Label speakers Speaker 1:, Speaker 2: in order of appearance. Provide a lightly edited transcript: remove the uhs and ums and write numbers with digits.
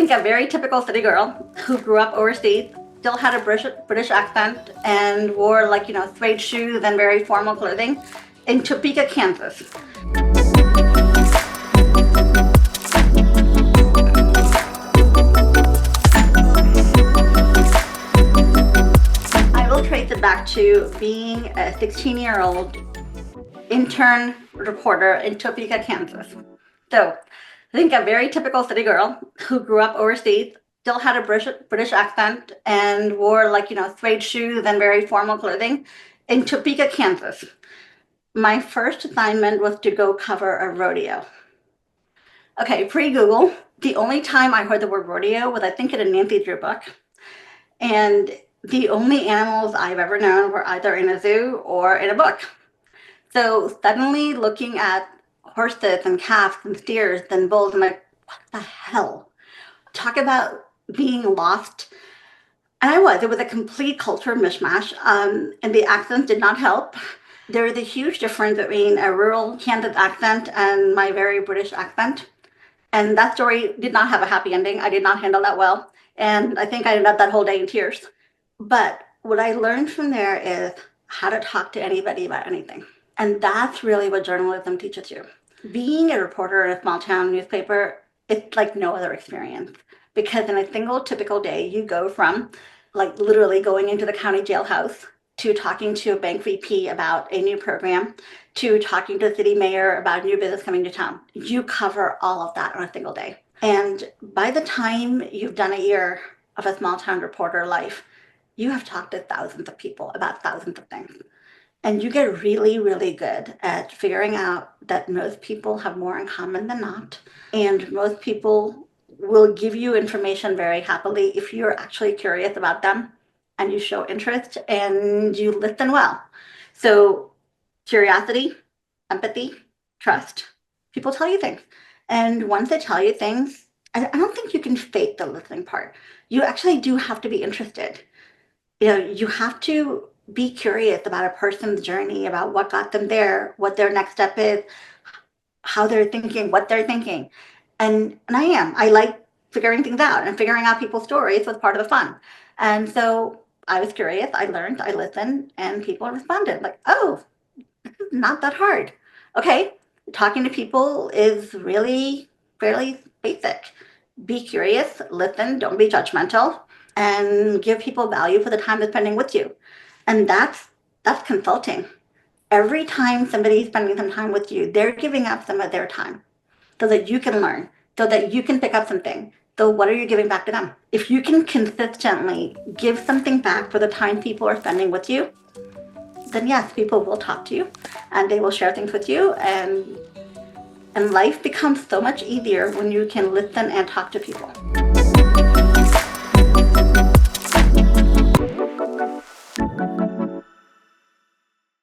Speaker 1: think a very typical city girl who grew up overseas, still had a British accent, and wore suede shoes and very formal clothing in Topeka, Kansas. I will trace it back to being a 16-year-old intern reporter in Topeka, Kansas. So I think a very typical city girl who grew up overseas, still had a British accent, and wore suede shoes and very formal clothing in Topeka, Kansas. My first assignment was to go cover a rodeo. Okay, pre-Google, the only time I heard the word rodeo was I think in a Nancy Drew book. And the only animals I've ever known were either in a zoo or in a book. So suddenly looking at horses and calves and steers and bulls, I'm like, what the hell? Talk about being lost. And it was a complete culture mishmash, and the accents did not help. There is a huge difference between a rural Kansas accent and my very British accent. And that story did not have a happy ending. I did not handle that well. And I think I ended up that whole day in tears. But what I learned from there is how to talk to anybody about anything. And that's really what journalism teaches you. Being a reporter in a small town newspaper, it's like no other experience. Because in a single typical day, you go from literally going into the county jailhouse to talking to a bank VP about a new program, to talking to the city mayor about a new business coming to town. You cover all of that on a single day. And by the time you've done a year of a small town reporter life, you have talked to thousands of people about thousands of things. And you get really, really good at figuring out that most people have more in common than not. And most people will give you information very happily if you're actually curious about them and you show interest and you listen well. So curiosity, empathy, trust. People tell you things. And once they tell you things, I don't think you can fake the listening part. You actually do have to be interested. You have to be curious about a person's journey, about what got them there, what their next step is, how they're thinking, what they're thinking. And I like figuring things out, and figuring out people's stories was part of the fun. And so I was curious, I learned, I listened, and people responded like, oh, this is not that hard. Okay, talking to people is really fairly basic. Be curious, listen, don't be judgmental, and give people value for the time they're spending with you. And that's consulting. Every time somebody's spending some time with you, they're giving up some of their time so that you can learn, so that you can pick up something. So what are you giving back to them? If you can consistently give something back for the time people are spending with you, then yes, people will talk to you and they will share things with you. And life becomes so much easier when you can listen and talk to people.